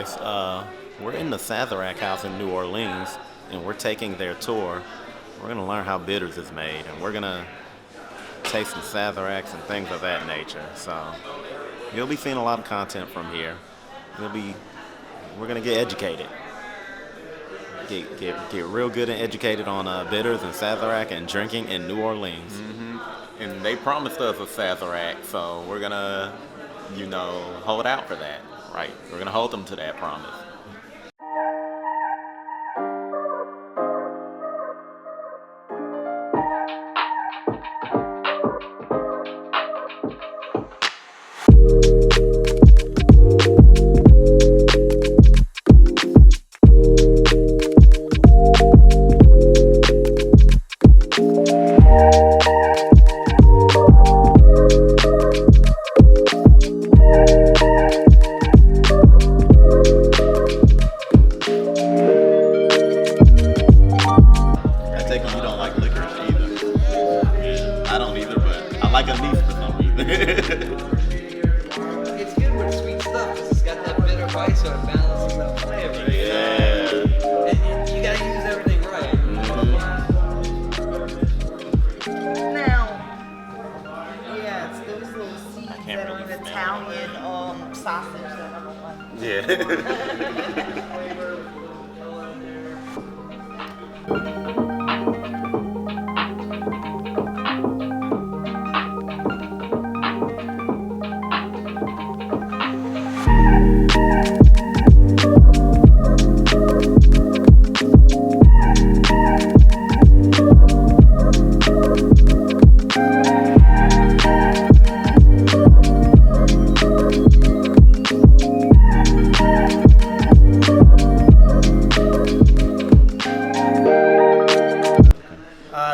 guys. We're in the Sazerac house in New Orleans, and we're taking their tour. We're going to learn how bitters is made, and we're going to taste some Sazeracs and things of that nature. So you'll be seeing a lot of content from here. We're going to get educated. Get real good and educated on bitters and Sazerac and drinking in New Orleans. Mm-hmm. And they promised us a Sazerac, so we're going to, hold out for that, right? We're going to hold them to that promise. It's good with sweet stuff because it's got that bitter bite, so it balances out flavor. Yeah. And you gotta use everything right. Now, yes, those little seeds that are an Italian sausage that I don't like. Yeah.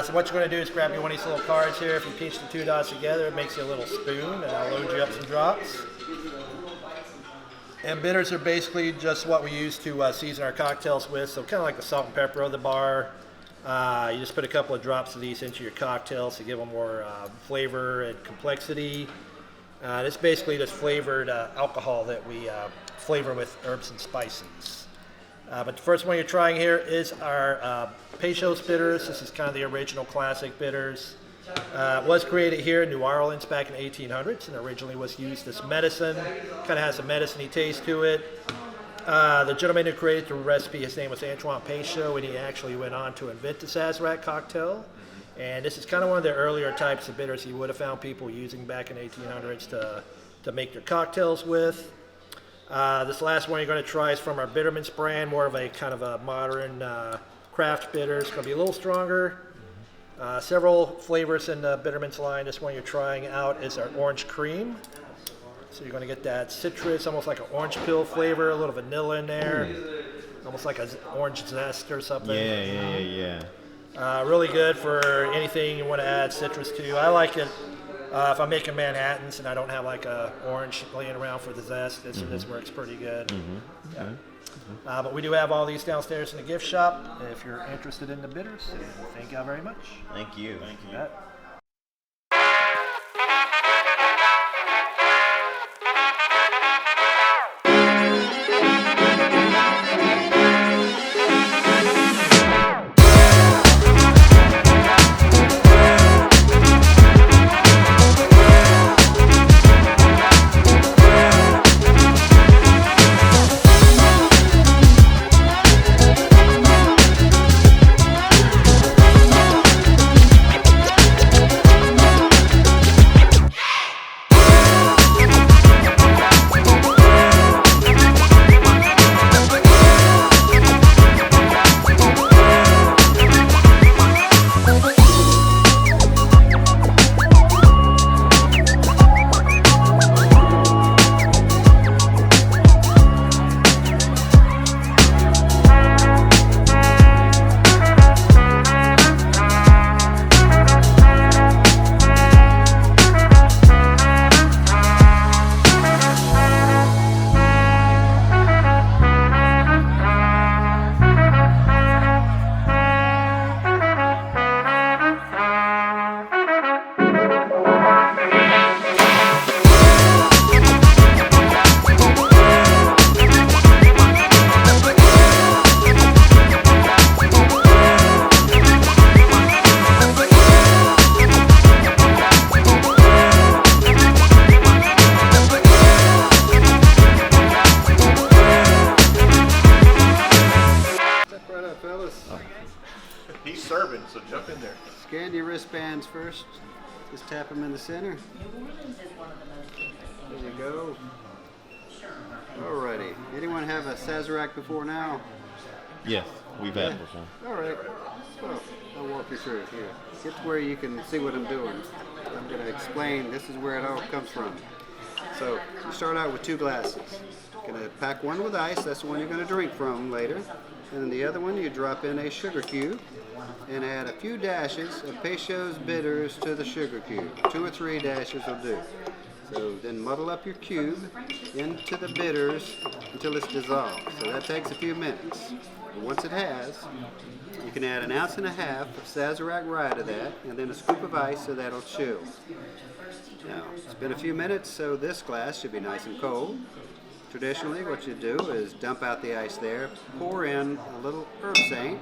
So what you're going to do is grab one of these little cards here. If you pinch the two dots together, it makes you a little spoon, and I'll load you up some drops. And bitters are basically just what we use to season our cocktails with, so kind of like the salt and pepper of the bar. You just put a couple of drops of these into your cocktails to give them more flavor and complexity. It's basically just flavored alcohol that we flavor with herbs and spices. But the first one you're trying here is our Peychaud's bitters. This is kind of the original classic bitters. It was created here in New Orleans back in the 1800s and originally was used as medicine. Kind of has a medicine-y taste to it. The gentleman who created the recipe, his name was Antoine Peychaud, and he actually went on to invent the Sazerac cocktail. And this is kind of one of the earlier types of bitters you would have found people using back in the 1800s to make their cocktails with. This last one you're going to try is from our Bittermint's brand, more of a kind of a modern craft bitter. It's going to be a little stronger. Several flavors in the Bittermint's line. This one you're trying out is our orange cream. So you're going to get that citrus, almost like an orange peel flavor, a little vanilla in there, almost like an orange zest or something. Yeah. Really good for anything you want to add citrus to. I like it. If I'm making Manhattans and I don't have like a orange laying around for the zest, this works pretty good. Yeah. But we do have all these downstairs in the gift shop if you're interested in the bitters. Thank you very much. Thank you. Yeah. up, fellas? He's serving, so jump in there. Scan your wristbands first. Just tap them in the center. There you go. Alrighty. Anyone have a Sazerac before now? Yes, we've had it before. Alright. Well, I'll walk you through it here. Get to where you can see what I'm doing. I'm going to explain. This is where it all comes from. So, you start out with 2 glasses. You're going to pack one with ice. That's the one you're going to drink from later. And then the other one, you drop in a sugar cube and add a few dashes of Peychaud's bitters to the sugar cube. 2 or 3 dashes will do. So then muddle up your cube into the bitters until it's dissolved. So that takes a few minutes. And once it has, you can add 1.5 ounces of Sazerac rye to that, and then a scoop of ice so that'll chill. Now, it's been a few minutes, so this glass should be nice and cold. Traditionally, what you do is dump out the ice there, pour in a little herb saint,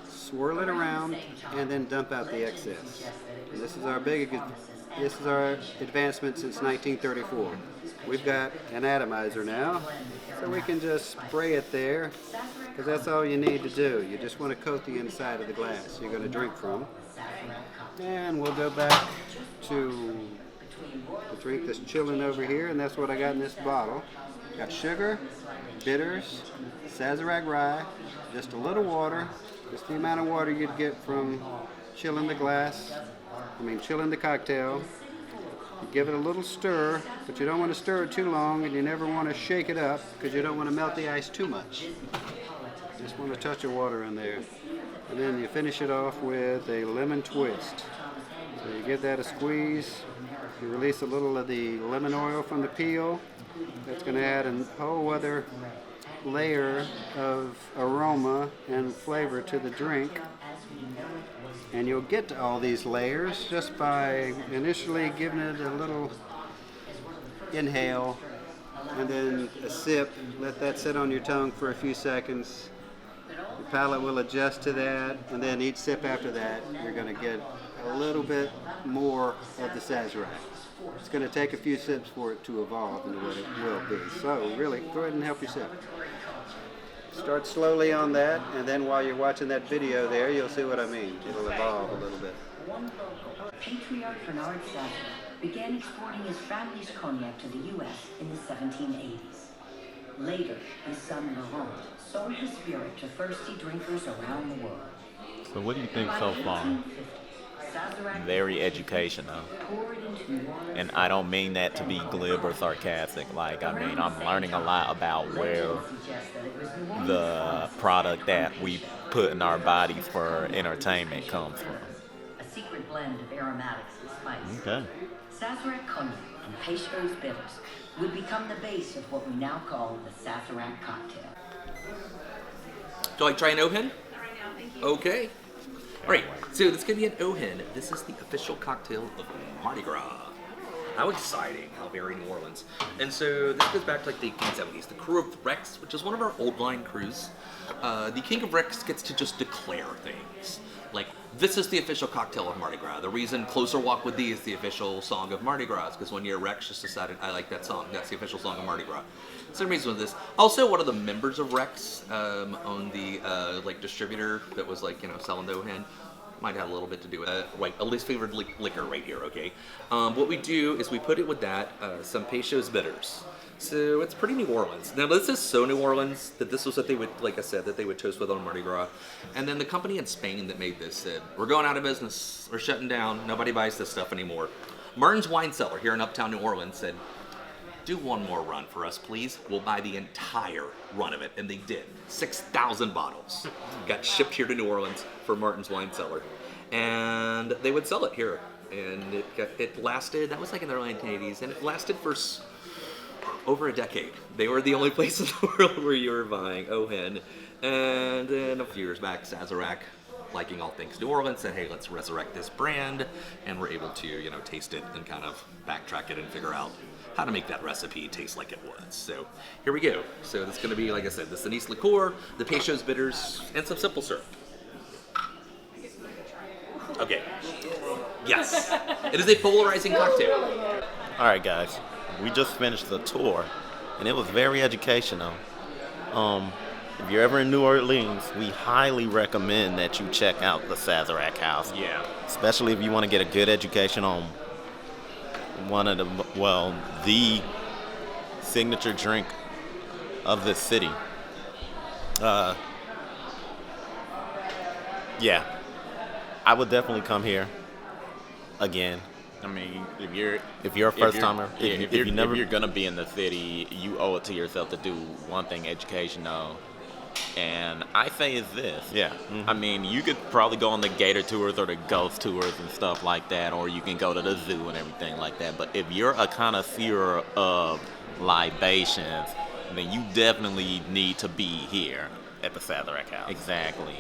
swirl it around, and then dump out the excess. And this is our advancement since 1934. We've got an atomizer now, so we can just spray it there, because that's all you need to do. You just want to coat the inside of the glass you're going to drink from. And we'll go back to the drink that's chilling over here, and that's what I got in this bottle. Got sugar, bitters, Sazerac rye, just a little water, just the amount of water you'd get from chilling the chilling the cocktail. You give it a little stir, but you don't want to stir it too long, and you never want to shake it up because you don't want to melt the ice too much. Just want a touch of water in there. And then you finish it off with a lemon twist. So you give that a squeeze, you release a little of the lemon oil from the peel. That's going to add a whole other layer of aroma and flavor to the drink. And you'll get to all these layers just by initially giving it a little inhale and then a sip. Let that sit on your tongue for a few seconds. Your palate will adjust to that, and then each sip after that, you're going to get a little bit more of the Sazerac. It's going to take a few sips for it to evolve into what it will be. So really, go ahead and help yourself. Start slowly on that, and then while you're watching that video there, you'll see what I mean. It'll evolve a little bit. Patriarch Bernard Sazerac began exporting his family's cognac to the U.S. in the 1780s. Later, his son Laurent sold his spirit to thirsty drinkers around the world. So what do you think so far? Very educational. And I don't mean that to be glib or sarcastic. I'm learning a lot about where the product that we put in our bodies for entertainment comes from. A secret blend of aromatics and spice. Okay. Sazerac cognac and Peychaud's bitters would become the base of what we now call the Sazerac cocktail. Do I try an Ohen? Okay. Alright, so this is going to be an Ohen. This is the official cocktail of Mardi Gras. How exciting, how very New Orleans. And so this goes back to the 1870s. The crew of Rex, which is one of our old line crews, the King of Rex gets to just declare things. This is the official cocktail of Mardi Gras. The reason Closer Walk with Thee is the official song of Mardi Gras is because one year Rex just decided, I like that song. That's the official song of Mardi Gras. So the reason with this. Also, one of the members of Rex owned the distributor that was selling the Ohen. Might have a little bit to do with it. A least favored liquor right here, okay? What we do is we put it with that, some Peychaud's bitters. So it's pretty New Orleans. Now this is so New Orleans that this was what they would, like I said, that they would toast with on Mardi Gras. And then the company in Spain that made this said, we're going out of business, we're shutting down, nobody buys this stuff anymore. Martin's Wine Cellar here in Uptown New Orleans said, do one more run for us, please. We'll buy the entire run of it. And they did. 6,000 bottles got shipped here to New Orleans for Martin's Wine Cellar. And they would sell it here. And it lasted, that was in the early 1980s, and it lasted for over a decade. They were the only place in the world where you were buying Ohen. And then a few years back, Sazerac, liking all things New Orleans, said, hey, let's resurrect this brand. And we're able to, taste it and kind of backtrack it and figure out how to make that recipe taste like it was. So here we go. So it's going to be, like I said, this anise liqueur, the Peychaud's bitters, and some simple syrup. Okay. Yes. It is a polarizing cocktail. All right, guys. We just finished the tour, and it was very educational. if you're ever in New Orleans, we highly recommend that you check out the Sazerac House. Yeah. Especially if you want to get a good education on one of the signature drink of this city. Yeah, I would definitely come here again. I mean, if you're a first timer, if you're gonna be in the city, you owe it to yourself to do one thing educational. And I say is this. Yeah. I mean, you could probably go on the gator tours or the ghost tours and stuff like that, or you can go to the zoo and everything like that. But if you're a connoisseur of libations, then you definitely need to be here At the Sazerac House. Exactly.